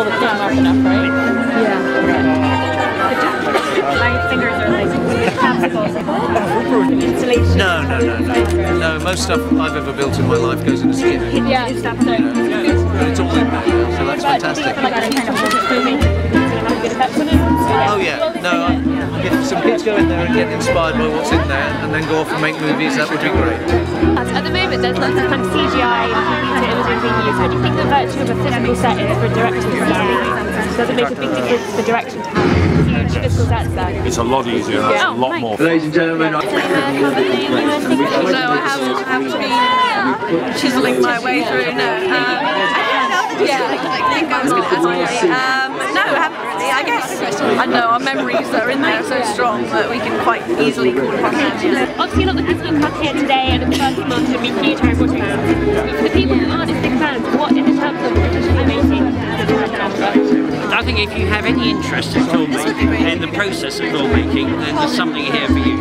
pull the camera up enough, right? Yeah. My fingers are like capsicles. Installation. No, most stuff I've ever built in my life goes in a skip. Yeah, stuff. So but it's all in there now, so that's fantastic. Like kind of filming, have a good effect on it. Oh yeah, no, if some kids go in there and get inspired by what's in there and then go off and make movies, that would be great. At the moment there's lots of kind of CGI and computer imaging being used. So do you think the virtue of a physical set is for directors? Does it make a big difference for direction to have huge physical sets there? It's a lot easier, and a lot more fun. Ladies and gentlemen, No, I haven't been chiseling my way through, no. Yeah, I think I was going to ask you. No, I haven't really, I guess. I know our memories that are in there are so strong that we can quite easily call upon them. Obviously a lot of the people who come here today and it's the first month to meet huge Harry Potter fans. But for the people who aren't as big fans, what in terms of British filmmaking I think if you have any interest in filmmaking and the process of filmmaking, then there's something here for you.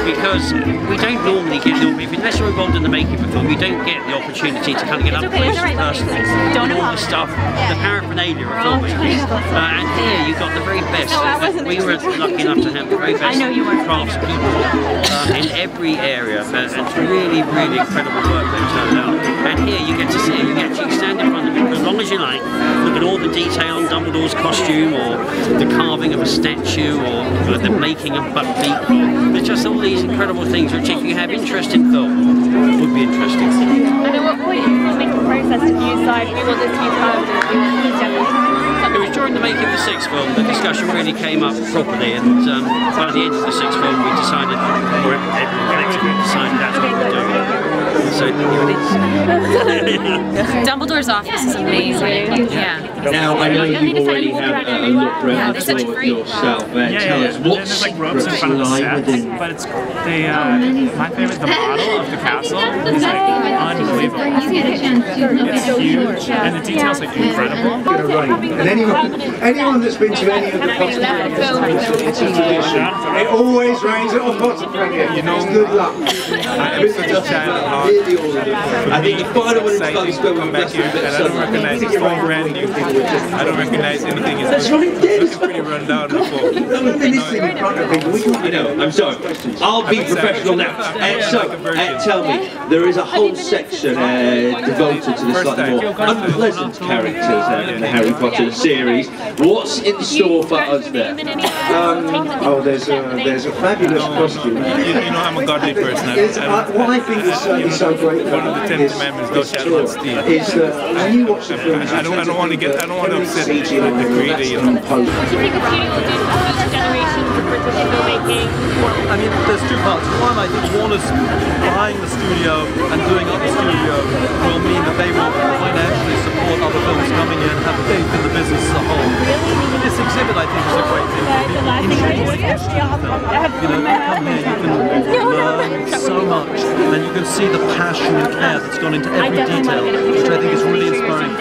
Because we don't normally get the opportunity, unless you're involved in the making of a film, you don't get the opportunity to kind of get up close and personal with all the stuff, the paraphernalia of filmmaking. And here you've got the very best. We were lucky enough to have the very best craftspeople in every area. And it's really, really incredible work they've turned out. And here you get to see it, you can actually stand in front of it for as long as you like, look at all the detail on Dumbledore's costume, or the carving of a statue, or the making of Buckbeak. There's just all these incredible things which, if you have interest in film, would be interesting. And at what point in the filmmaking process did you decide we want this to be permanent? It was during the making of the sixth film the discussion really came up properly, and by the end of the sixth film we decided, or everyone collectively decided that's what we were doing. So here it is. Dumbledore's office is amazing. Yeah. now I know you've already had a look around the floor yourself. Tell us what secrets lie within. But it's my favorite, the model of the castle is like unbelievable. It's huge, and the details like incredible. And anyone that's been to any of the Potter it always rains at Potter premiere. You know, good luck. I'm such a child at heart. I think the final one is come back here, and I don't recognize it's all brand new. I don't recognize anything. It's looking pretty run down before. I know, I'm sorry. I'll be professional now. Tell me, there is a whole section devoted to the slightly more unpleasant characters in the Harry Potter series. What's in store for us there? There's a fabulous costume. You know I'm a godly person. What I think is so great one of the 10 commandments, thou shalt not steal. Is that when you watch the film, I don't want to upset the creator, you know. What do you think of future generations of British filmmaking? I mean, there's two parts. One, I think Warner's buying the studio and doing up the studio will mean that they will financially support other films coming in and have faith in the business as a whole. This exhibit, I think, is a great thing. You know, you come here, you can learn so much, and you can see the passion and care that's gone into every detail, which I think is really inspiring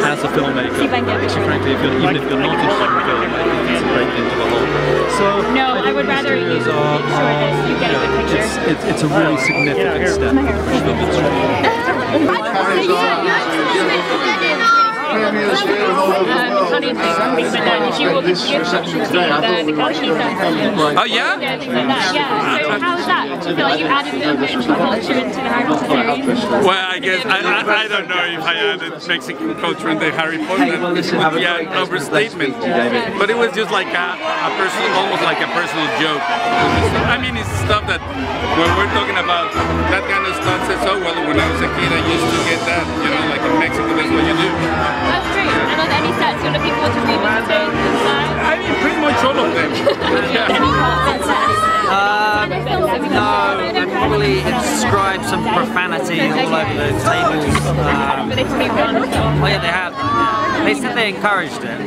as a filmmaker. Actually, frankly, even if you're not interested in film, I think it's a great thing to the whole. So no, I would rather you make sure that you get a good picture. It's a really significant step. Oh yeah? Yeah, so how is that? Do you feel like you added a little bit of culture into the Harry Potter series? Well, I guess, I don't know if I added Mexican culture into Harry Potter. It would be an overstatement. But it was just like a personal, almost like a personal joke. I mean, it's stuff that, when we're talking about that kind of stuff, says, oh, well, when I was a kid, I used to get that, you know, like in Mexico, that's what you do. That's great. And on any sets you're looking forward to revisiting? I mean, pretty much all of them. No, and probably inscribe some profanity all over the tables. Oh yeah, they have. They said they encouraged it.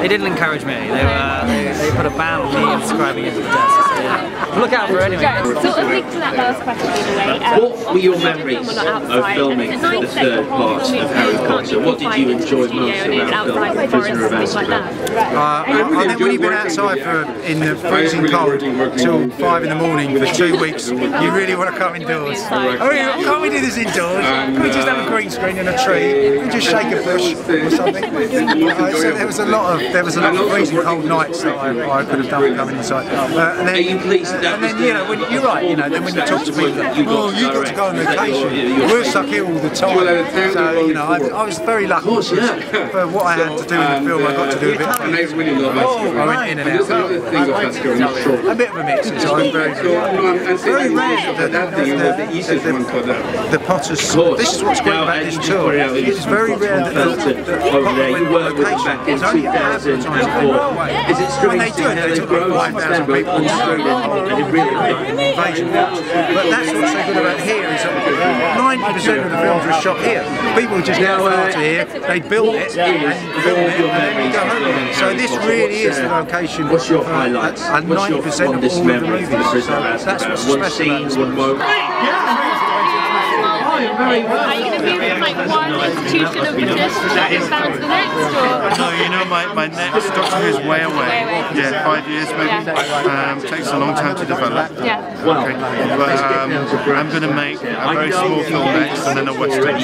They didn't encourage me. They put a ban on me inscribing it to the desk. So yeah. Look out for it anyway. Sort of linked to that last question anyway. What were your memories of filming the third part of Harry Potter? What did you enjoy most about filming Prisoner of Azkaban? I think when you've been outside in the freezing cold till 5 in the morning for 2 weeks, you really want to come indoors. I mean, can't we do this indoors? Can we just have a green screen and a tree? Can we just shake a bush or something? So there was a lot of freezing cold nights that I could have done coming inside. And then you know, when you're right, you know, then when you talk to people, oh, you got to go on vacation. We're stuck here all the time. So you know, I was very lucky for what I had to do in the film. I got to do a bit of both. I went in and out. A bit of a mix. So I'm very rare the Potters. This is what's great about this tour. It's very rare that the Potter went on location. It's only advertising when they do it, they took 5,000 people on invasion. But that's what's so good about here is that 90% of the films were shot here. People just go out to here, they build it and film it, and then we go home. So this really is the location of 90% of all of the movies. So that's what's special about this one. Are you going to be in like one institution of this bound to the next, or? No, you know, my next Doctor Who is way away. Yeah, 5 years maybe. Takes a long time to develop. Yeah. Okay. But I'm going to make a very small film next and then a western.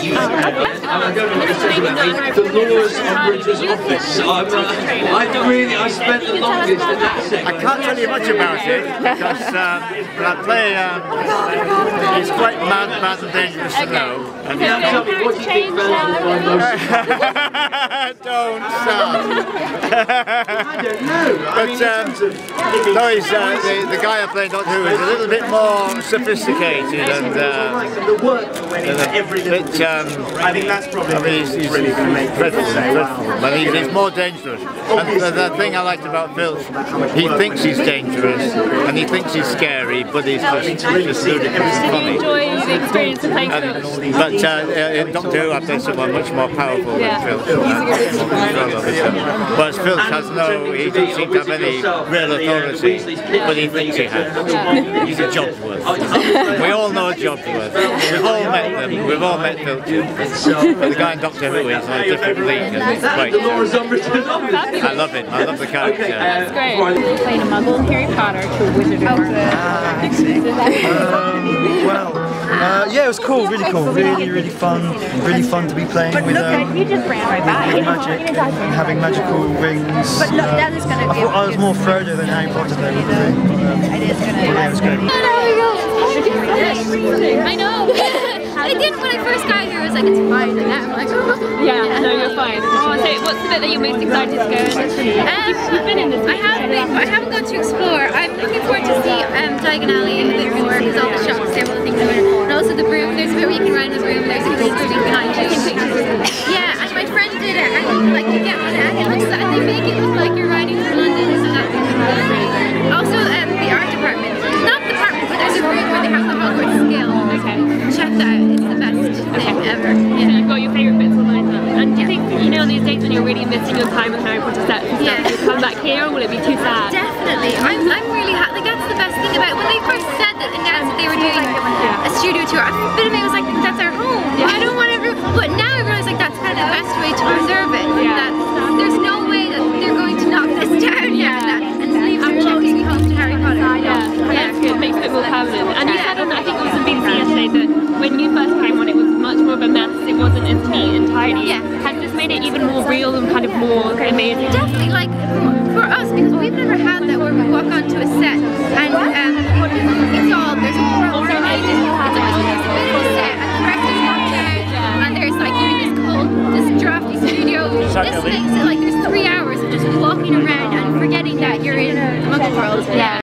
Dolores Umbridge's office. I spent the longest in that section. I can't tell you much about it because I play. He's quite mad and dangerous to know. And Tell me, what do you think fans will find most? Don't start. But no, he's the guy I play Doctor Who is a little bit more sophisticated and I think that's probably. I mean, he's dreadful, but he's more dangerous. And the thing I liked about Filch, he thinks he's dangerous and he thinks he's scary, but he's just ludicrous and funny. He enjoys the experience of playing Filch. But in Doctor Who, I play someone much more powerful than Filch. But Filch has he doesn't seem to have any real authority, but he thinks he has. He's a Jobsworth. We all know Jobsworth. We've all met them. We've all met Filch. But the guy in Doctor Who is on a different league, and it's great. I love him. I love the character. That's great. Playing a Muggle in Harry Potter to a Wizard of Yeah, it was cool, really cool, really fun to be playing with magic and having magical rings. I thought I was more Frodo than Harry Potter though. Yeah, it was great. I know. I didn't when I first got here. I was like, it's fine, and now I'm like, oh. Yeah, no, you're fine. So, what's the bit that you're most excited to go? You've been in this. I have been, but I haven't got to explore. I'm looking forward to see Diagon Alley a bit more because all the shops, all the things are there. And also the broom. There's a bit where you can ride in the broom. There's a bit behind you. Yeah, and my friend did it, and like you get on it, and it looks and they make it look like you're riding through London. So that's really good. Also, the art department. Not the department, but there's a room where they have the Hogwarts skill. Okay. Check that out. It's the best thing ever. Yeah. So you've got your favourite bits all lined up. And do you think, you know, on these days when you're really missing your time with Harry Potter sets and stuff, you come back here, or will it be too sad? Definitely. I'm really happy. Like, that's the best thing about it. When they first said that, announced that they were doing a studio tour, a bit of me was like, that's our home. Yeah. I don't want to. But now I realize like that's kind of the best way to preserve it. Yeah. That there's no way that they're going to knock this down. And Leavesden closely home to Harry Potter. Yeah, that's good. Makes it more permanent. And you said on, I think it was on BBC yesterday, that when you first came on, it was much more of a mess. It wasn't as neat and tidy. Yeah. Has this made it even more real and kind of more amazing? Definitely, like for us, because we've never had that where we walk onto a set and it's all there's a whole variety. It's a beautiful set and the director's not there, and there's like you're in this cold, this drafty studio. This makes it like there's 3 hours of just walking around and forgetting that you're in the Muggle world. Yeah.